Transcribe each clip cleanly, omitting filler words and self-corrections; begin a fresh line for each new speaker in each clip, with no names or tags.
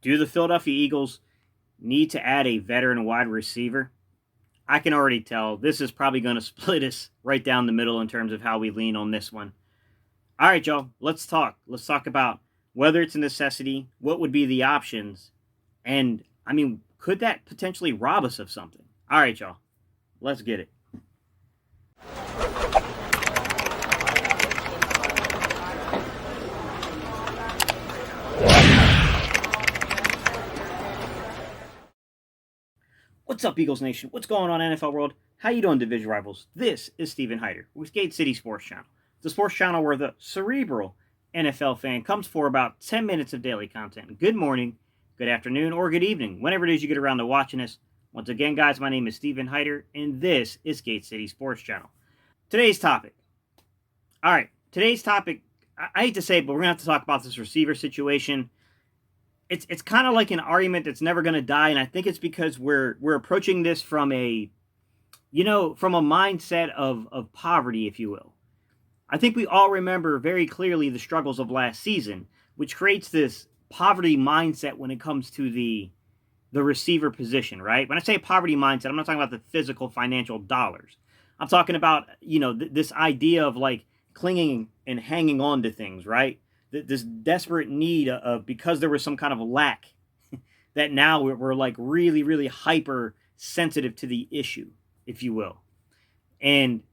Do the Philadelphia Eagles need to add a veteran wide receiver? I can already tell this is probably going to split us right down the middle in terms of how we lean on this one. All right, y'all, let's talk. Let's talk about whether it's a necessity, what would be the options, and I mean, could that potentially rob us of something? All right, y'all, let's get it. What's up, Eagles Nation? What's going on, NFL world? How you doing, division rivals? This is Steven Hyder with Gate City Sports Channel, the sports channel where the cerebral NFL fan comes for about 10 minutes of daily content. Good morning, good afternoon, or good evening, whenever it is you get around to watching us. Once again, guys, my name is Steven Hyder, and this is Gate City Sports Channel. Today's topic. All right, today's topic, I hate to say it, but we're going to have to talk about this receiver situation. It's kind of like an argument that's never going to die, and I think it's because we're approaching this from a mindset of poverty, if you will. I think we all remember very clearly the struggles of last season, which creates this poverty mindset when it comes to the receiver position, right? When I say poverty mindset, I'm not talking about the physical financial dollars. I'm talking about, this idea of like clinging and hanging on to things, right? This desperate need of, because there was some kind of lack, that now we're like really, really hyper sensitive to the issue, if you will. And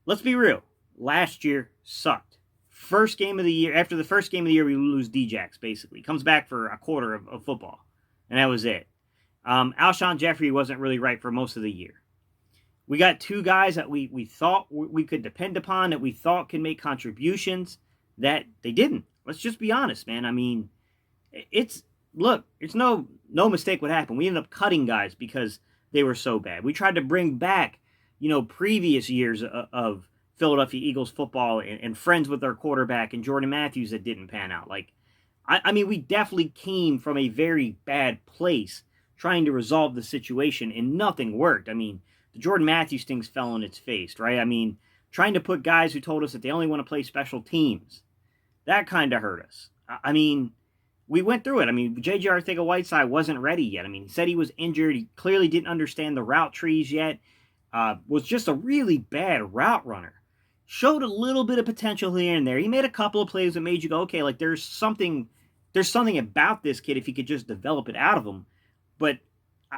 let's be real. Last year sucked. First game of the year, after the first game of the year, we lose Djax, basically. Comes back for a quarter of football. And that was it. Alshon Jeffrey wasn't really right for most of the year. We got two guys that we thought we could depend upon, that we thought can make contributions, that they didn't. Let's just be honest, man. I mean, it's no mistake what happened. We ended up cutting guys because they were so bad. We tried to bring back, previous years of Philadelphia Eagles football and friends with our quarterback and Jordan Matthews that didn't pan out. Like, I mean, we definitely came from a very bad place trying to resolve the situation, and nothing worked. I mean, the Jordan Matthews things fell on its face, right? I mean, trying to put guys who told us that they only want to play special teams, that kind of hurt us. I mean, we went through it. I mean, J.J. Arcega-Whiteside wasn't ready yet. I mean, he said he was injured. He clearly didn't understand the route trees yet. Was just a really bad route runner. Showed a little bit of potential here and there. He made a couple of plays that made you go, okay, like there's something about this kid if he could just develop it out of him. But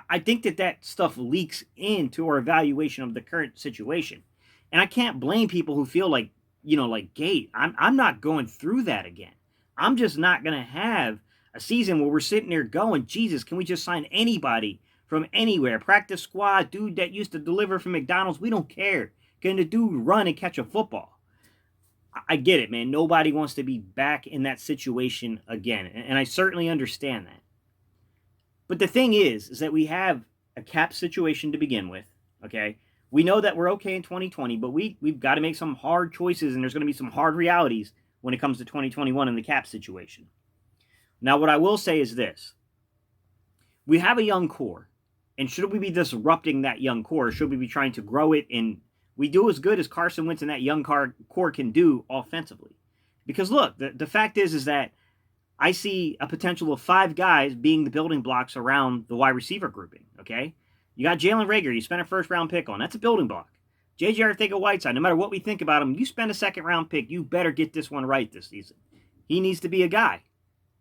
I think that stuff leaks into our evaluation of the current situation. And I can't blame people who feel like, like Gate. I'm not going through that again. I'm just not going to have a season where we're sitting there going, Jesus, can we just sign anybody from anywhere? Practice squad, dude that used to deliver from McDonald's. We don't care. Can the dude run and catch a football? I get it, man. Nobody wants to be back in that situation again. And I certainly understand that. But the thing is that we have a cap situation to begin with, okay? We know that we're okay in 2020, but we've got to make some hard choices, and there's going to be some hard realities when it comes to 2021 in the cap situation. Now, what I will say is this. We have a young core, and should we be disrupting that young core? Should we be trying to grow it? And we do as good as Carson Wentz and that young core can do offensively. Because, look, the fact is that I see a potential of 5 guys being the building blocks around the wide receiver grouping, okay? You got Jalen Reagor, you spent a first-round pick on. That's a building block. J.J. Arcega-Whiteside, no matter what we think about him, you spend a second-round pick, you better get this one right this season. He needs to be a guy.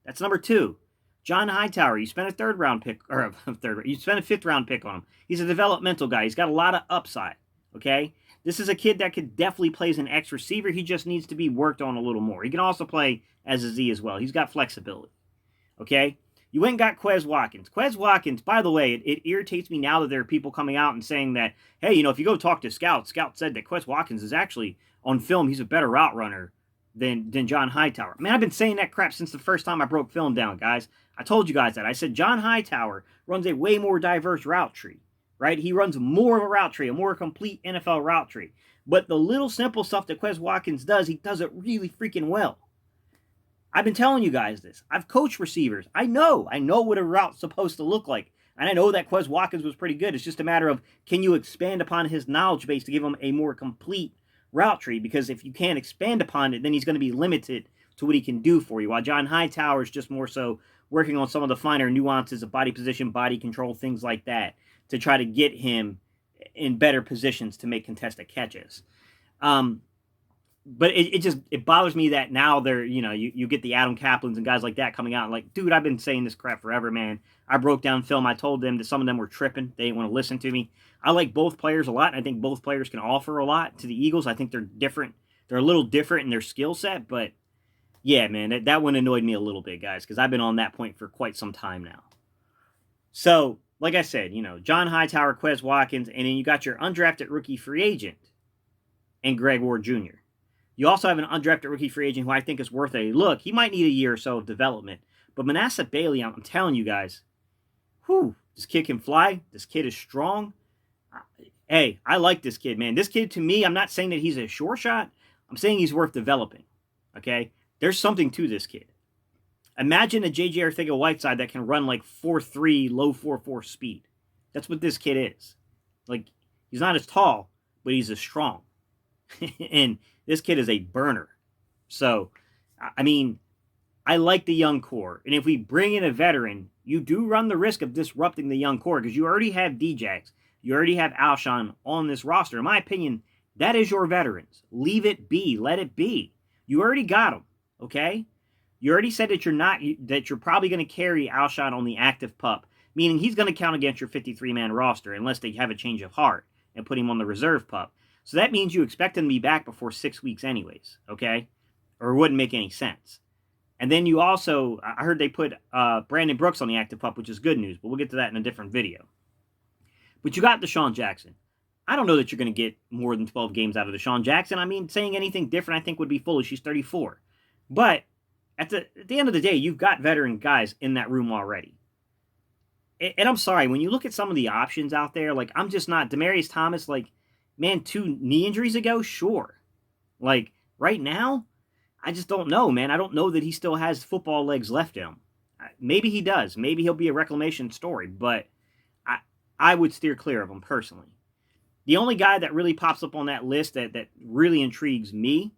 That's number 2. John Hightower, you spent a third-round pick, or you spent a fifth-round pick on him. He's a developmental guy. He's got a lot of upside, okay? This is a kid that could definitely play as an X receiver. He just needs to be worked on a little more. He can also play as a Z as well. He's got flexibility. Okay? You went and got Quez Watkins. Quez Watkins, by the way, it irritates me now that there are people coming out and saying that, hey, if you go talk to Scout said that Quez Watkins is actually, on film, he's a better route runner than John Hightower. Man, I've been saying that crap since the first time I broke film down, guys. I told you guys that. I said John Hightower runs a way more diverse route tree. Right? He runs more of a route tree, a more complete NFL route tree. But the little simple stuff that Quez Watkins does, he does it really freaking well. I've been telling you guys this. I've coached receivers. I know what a route's supposed to look like. And I know that Quez Watkins was pretty good. It's just a matter of, can you expand upon his knowledge base to give him a more complete route tree? Because if you can't expand upon it, then he's going to be limited to what he can do for you. While John Hightower is just more so working on some of the finer nuances of body position, body control, things like that, to try to get him in better positions to make contested catches. But it bothers me that now they're, you get the Adam Kaplans and guys like that coming out and like, dude, I've been saying this crap forever, man. I broke down film. I told them that some of them were tripping. They didn't want to listen to me. I like both players a lot, and I think both players can offer a lot to the Eagles. I think they're different. They're a little different in their skill set, but yeah, man, that one annoyed me a little bit, guys, because I've been on that point for quite some time now. So, like I said, John Hightower, Quez Watkins, and then you got your undrafted rookie free agent and Greg Ward Jr. You also have an undrafted rookie free agent who I think is worth a look. He might need a year or so of development. But Manasseh Bailey, I'm telling you guys, this kid can fly. This kid is strong. Hey, I like this kid, man. This kid, to me, I'm not saying that he's a sure shot. I'm saying he's worth developing. Okay? There's something to this kid. Imagine a J.J. Arcega-Whiteside that can run like 4.3, low 4.4 speed. That's what this kid is. Like, he's not as tall, but he's as strong. And this kid is a burner. So, I mean, I like the young core. And if we bring in a veteran, you do run the risk of disrupting the young core because you already have Djax. You already have Alshon on this roster. In my opinion, that is your veterans. Leave it be. Let it be. You already got them, okay? You already said that you're probably going to carry Alshon on the active pup, meaning he's going to count against your 53-man roster unless they have a change of heart and put him on the reserve pup. So that means you expect him to be back before 6 weeks anyways, okay? Or it wouldn't make any sense. And then you also, I heard they put Brandon Brooks on the active pup, which is good news, but we'll get to that in a different video. But you got DeSean Jackson. I don't know that you're going to get more than 12 games out of DeSean Jackson. I mean, saying anything different I think would be foolish. He's 34. But at the end of the day, you've got veteran guys in that room already. And I'm sorry, when you look at some of the options out there, like, I'm just not, Demaryius Thomas, like, man, 2 knee injuries ago, sure. Like, right now, I just don't know, man. I don't know that he still has football legs left in him. Maybe he does. Maybe he'll be a reclamation story, but I would steer clear of him personally. The only guy that really pops up on that list that really intrigues me,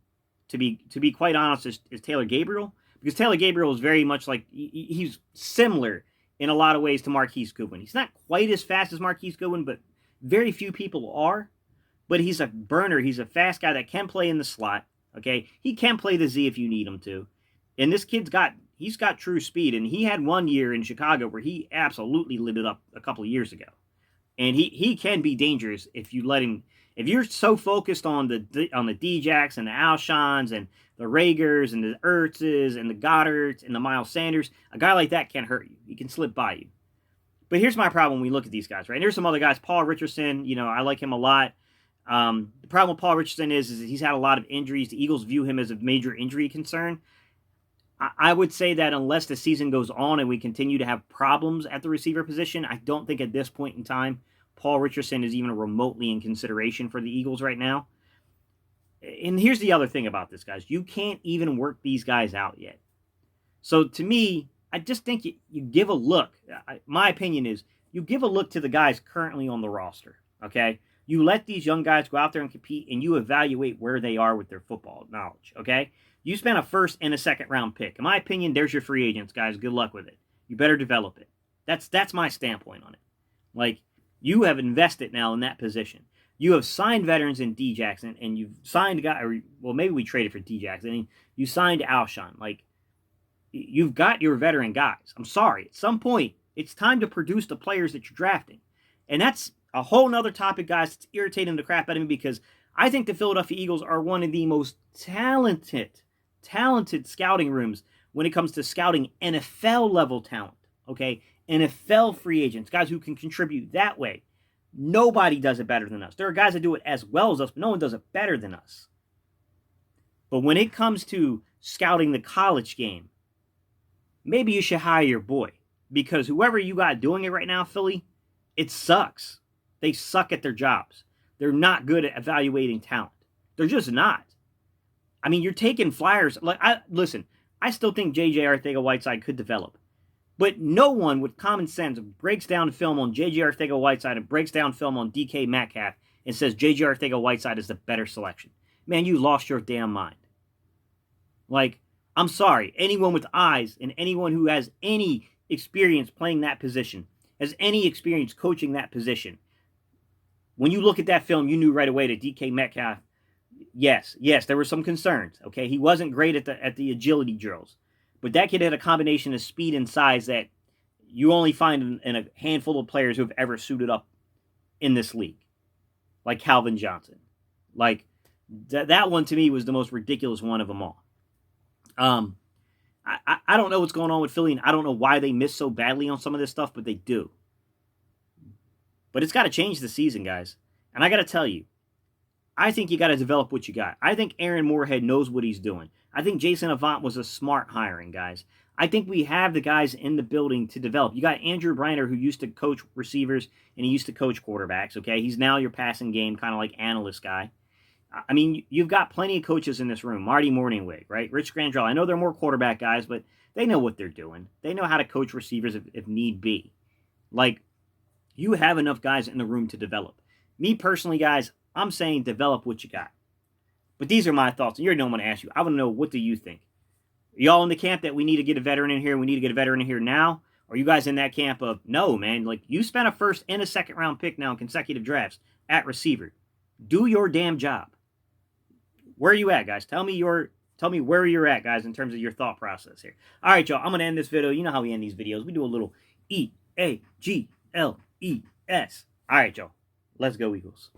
to be quite honest, is Taylor Gabriel. Because Taylor Gabriel is very much like, he's similar in a lot of ways to Marquise Goodwin. He's not quite as fast as Marquise Goodwin, but very few people are. But he's a burner. He's a fast guy that can play in the slot. Okay, he can play the Z if you need him to. And this kid's got true speed. And he had 1 year in Chicago where he absolutely lit it up a couple of years ago. And he can be dangerous if you let him. If you're so focused on the Djax and the Alshons and the Ragers and the Ertzes and the Goddards and the Miles Sanders, a guy like that can't hurt you. He can slip by you. But here's my problem when we look at these guys, right? And there's some other guys. Paul Richardson, I like him a lot. The problem with Paul Richardson is he's had a lot of injuries. The Eagles view him as a major injury concern. I would say that unless the season goes on and we continue to have problems at the receiver position, I don't think at this point in time Paul Richardson is even remotely in consideration for the Eagles right now. And here's the other thing about this, guys. You can't even work these guys out yet. So to me, I just think you give a look. My opinion is you give a look to the guys currently on the roster, okay? You let these young guys go out there and compete, and you evaluate where they are with their football knowledge, okay? You spent a first and a second round pick. In my opinion, there's your free agents, guys. Good luck with it. You better develop it. That's my standpoint on it. Like, you have invested now in that position. You have signed veterans in Djax, and you've signed a guy, well, maybe we traded for Djax. I mean, you signed Alshon. Like, you've got your veteran guys. I'm sorry. At some point, it's time to produce the players that you're drafting. And that's a whole nother topic, guys. It's irritating the crap out of me because I think the Philadelphia Eagles are one of the most talented scouting rooms when it comes to scouting NFL-level talent, okay? NFL free agents, guys who can contribute that way. Nobody does it better than us. There are guys that do it as well as us, but no one does it better than us. But when it comes to scouting the college game, maybe you should hire your boy. Because whoever you got doing it right now, Philly, it sucks. They suck at their jobs. They're not good at evaluating talent. They're just not. I mean, you're taking flyers. Listen, I still think J.J. Arcega-Whiteside could develop. But no one with common sense breaks down film on J.J. Arcega-Whiteside and breaks down film on DK Metcalf and says J.J. Arcega-Whiteside is the better selection. Man, you lost your damn mind. Like, I'm sorry, anyone with eyes and anyone who has any experience playing that position, has any experience coaching that position, when you look at that film, you knew right away that DK Metcalf, yes, there were some concerns. Okay, he wasn't great at the agility drills, but that kid had a combination of speed and size that you only find in a handful of players who have ever suited up in this league, like Calvin Johnson. Like that one to me was the most ridiculous one of them all. I don't know what's going on with Philly, and I don't know why they miss so badly on some of this stuff, but they do. But it's got to change this season, guys. And I got to tell you, I think you got to develop what you got. I think Aaron Moorhead knows what he's doing. I think Jason Avant was a smart hiring, guys. I think we have the guys in the building to develop. You got Andrew Briner, who used to coach receivers and he used to coach quarterbacks, okay? He's now your passing game kind of like analyst guy. I mean, you've got plenty of coaches in this room. Marty Morningwig, right? Rich Grandrell. I know they're more quarterback guys, but they know what they're doing. They know how to coach receivers if need be. Like, you have enough guys in the room to develop. Me personally, guys, I'm saying develop what you got. But these are my thoughts. And you're no one to ask you. I want to know, what do you think? Are y'all in the camp that we need to get a veteran in here? We need to get a veteran in here now? Or are you guys in that camp of, no, man, like you spent a first and a second round pick now in consecutive drafts at receiver. Do your damn job. Where are you at, guys? Tell me where you're at, guys, in terms of your thought process here. All right, y'all. I'm going to end this video. You know how we end these videos. We do a little EAGLES. All right, y'all. Let's go, Eagles.